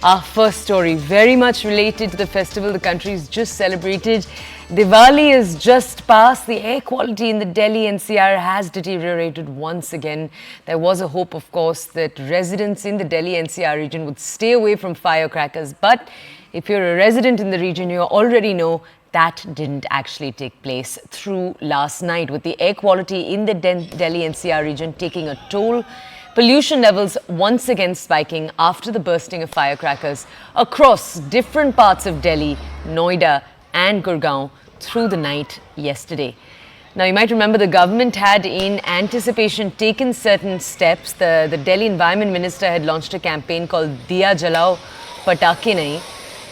Our first story, very much related to the festival the country's just celebrated. Diwali is just past. The air quality in the Delhi-NCR has deteriorated once again. There was a hope, of course, that residents in the Delhi-NCR region would stay away from firecrackers. But if you're a resident in the region, you already know that didn't actually take place through last night, with the air quality in the Delhi-NCR region taking a toll. Pollution levels once again spiking after the bursting of firecrackers across different parts of Delhi, Noida and Gurgaon through the night yesterday. Now, you might remember the government had, in anticipation, taken certain steps. The Delhi Environment Minister had launched a campaign called Diya Jalao Patake Nahi.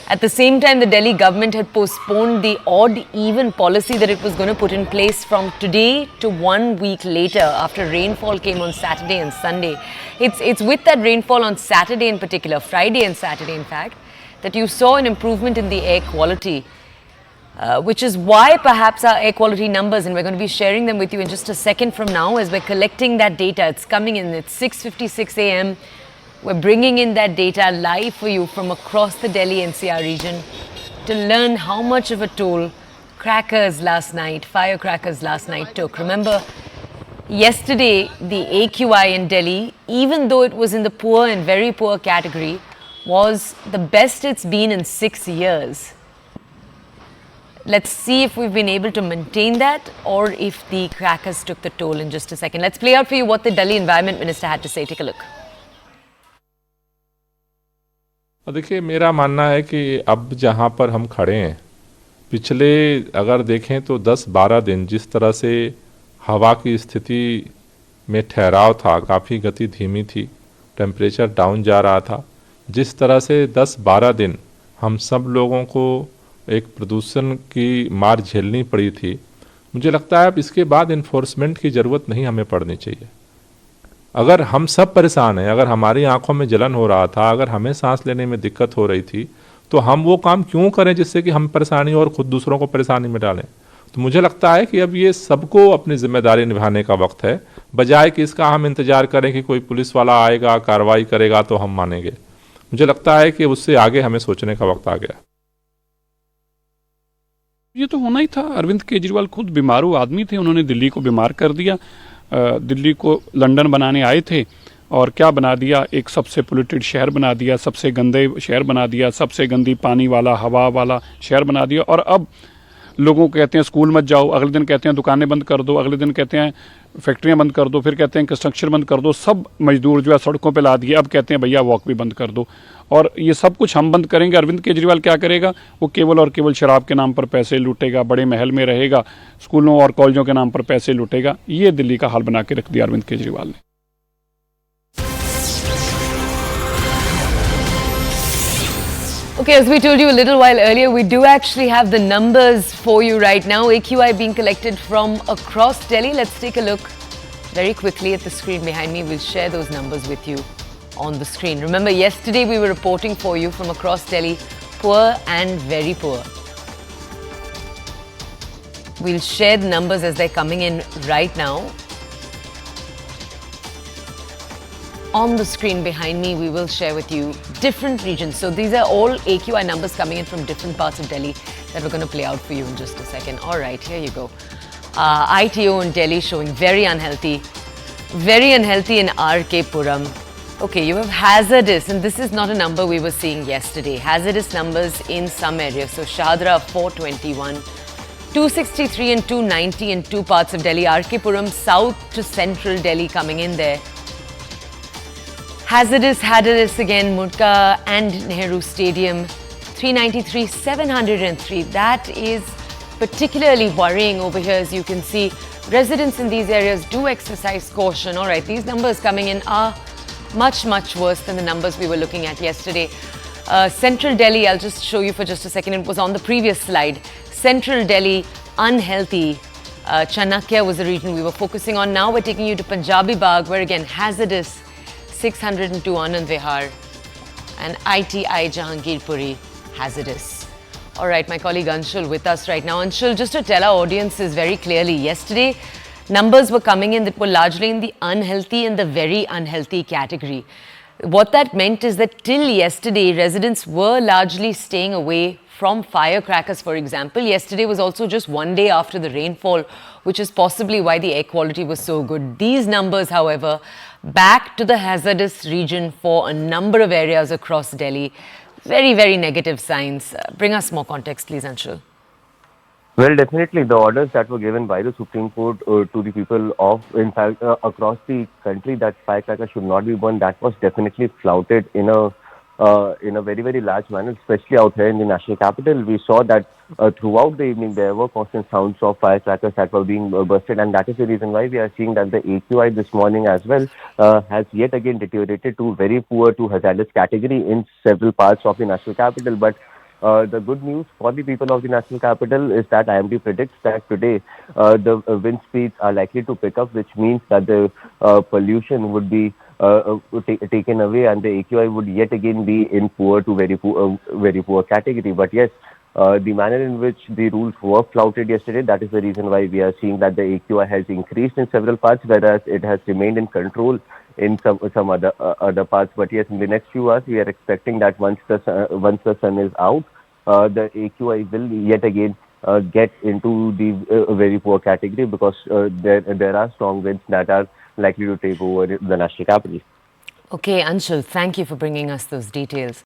At the same time, the Delhi government had postponed the odd-even policy that it was going to put in place from today to 1 week later, after rainfall came on Saturday and Sunday. It's with that rainfall on Saturday in particular, Friday and Saturday in fact, that you saw an improvement in the air quality, which is why perhaps our air quality numbers, and we're going to be sharing them with you in just a second from now as we're collecting that data. It's coming in, it's 6:56 a.m. We're bringing in that data live for you from across the Delhi-NCR region to learn how much of a toll firecrackers last night took. Remember, yesterday the AQI in Delhi, even though it was in the poor and very poor category, was the best it's been in 6 years. Let's see if we've been able to maintain that or if the crackers took the toll in just a second. Let's play out for you what the Delhi Environment Minister had to say. Take a look. देखिए, मेरा मानना है कि अब जहाँ पर हम खड़े हैं, पिछले अगर देखें तो 10-12 दिन जिस तरह से हवा की स्थिति में ठहराव था, काफ़ी गति धीमी थी, टेम्परेचर डाउन जा रहा था, जिस तरह से 10-12 दिन हम सब लोगों को एक प्रदूषण की मार झेलनी पड़ी थी, मुझे लगता है अब इसके बाद इन्फोर्समेंट की ज़रूरत नहीं हमें पड़नी चाहिए। अगर हम सब परेशान हैं, अगर हमारी आंखों में जलन हो रहा था, अगर हमें सांस लेने में दिक्कत हो रही थी, तो हम वो काम क्यों करें जिससे कि हम परेशानी और खुद दूसरों को परेशानी में डालें। तो मुझे लगता है कि अब ये सबको अपनी जिम्मेदारी निभाने का वक्त है, बजाय कि इसका हम इंतजार करें कि कोई पुलिस वाला आएगा, कार्रवाई करेगा तो हम मानेंगे। मुझे लगता है कि उससे आगे हमें सोचने का वक्त आ गया। ये तो होना ही था। अरविंद केजरीवाल खुद बीमारू आदमी थे, उन्होंने दिल्ली को बीमार कर दिया। दिल्ली को लंदन बनाने आए थे और क्या बना दिया, एक सबसे पोल्यूटेड शहर बना दिया, सबसे गंदे शहर बना दिया, सबसे गंदी पानी वाला, हवा वाला शहर बना दिया। और अब लोगों को कहते हैं स्कूल मत जाओ, अगले दिन कहते हैं दुकानें बंद कर दो, अगले दिन कहते हैं फैक्ट्रियां बंद कर दो, फिर कहते हैं कंस्ट्रक्शन बंद कर दो, सब मजदूर जो है सड़कों पे ला दिए। अब कहते हैं भैया वॉक भी बंद कर दो, और ये सब कुछ हम बंद करेंगे। अरविंद केजरीवाल क्या करेगा, वो केवल और केवल शराब के नाम पर पैसे लूटेगा, बड़े महल में रहेगा, स्कूलों और कॉलेजों के नाम पर पैसे लूटेगा। ये दिल्ली का हाल बना के रख दिया अरविंद केजरीवाल ने। Okay, as we told you a little while earlier, we do actually have the numbers for you right now. AQI being collected from across Delhi. Let's take a look very quickly at the screen behind me. We'll share those numbers with you on the screen. Remember, yesterday we were reporting for you from across Delhi, poor and very poor. We'll share the numbers as they're coming in right now. On the screen behind me, we will share with you different regions. So these are all AQI numbers coming in from different parts of Delhi that we're going to play out for you in just a second. All right, here you go. ITO in Delhi showing very unhealthy in RK Puram. Okay, you have hazardous, and this is not a number we were seeing yesterday. Hazardous numbers in some areas. So Shadra 421, 263 and 290 in two parts of Delhi. RK Puram south to central Delhi coming in there. Hazardous again, Murka and Nehru Stadium, 393, 703. That is particularly worrying over here. As you can see, residents in these areas do exercise caution. All right, these numbers coming in are much, much worse than the numbers we were looking at yesterday. Central Delhi, I'll just show you for just a second. It was on the previous slide. Central Delhi, unhealthy. Chanakya was the region we were focusing on. Now we're taking you to Punjabi Bagh, where again, hazardous, 602 Anand Vihar, and ITI Jahangirpuri, hazardous. All right, my colleague Anshul with us right now. Anshul, just to tell our audiences very clearly, yesterday numbers were coming in that were largely in the unhealthy and the very unhealthy category. What that meant is that till yesterday, residents were largely staying away from firecrackers, for example. Yesterday was also just one day after the rainfall, which is possibly why the air quality was so good. These numbers, however, back to the hazardous region for a number of areas across Delhi. Very, very negative signs. Bring us more context, please, Anshul. Well, definitely the orders that were given by the Supreme Court to the people of, in fact, across the country that firecrackers should not be burned, that was definitely flouted in a very, very large manner, especially out here in the national capital. We saw that throughout the evening there were constant sounds of firecrackers that were being bursted, and that is the reason why we are seeing that the AQI this morning as well has yet again deteriorated to very poor to hazardous category in several parts of the national capital. But the good news for the people of the national capital is that IMD predicts that today the wind speeds are likely to pick up, which means that the pollution would be taken away and the AQI would yet again be in poor to very poor category. But yes, the manner in which the rules were flouted yesterday, that is the reason why we are seeing that the AQI has increased in several parts, whereas it has remained in control in some other parts. But yes, in the next few hours, we are expecting that once the sun is out, the AQI will yet again get into the very poor category, because there are strong winds that are likely to take over the national capital. Okay, Anshul, thank you for bringing us those details.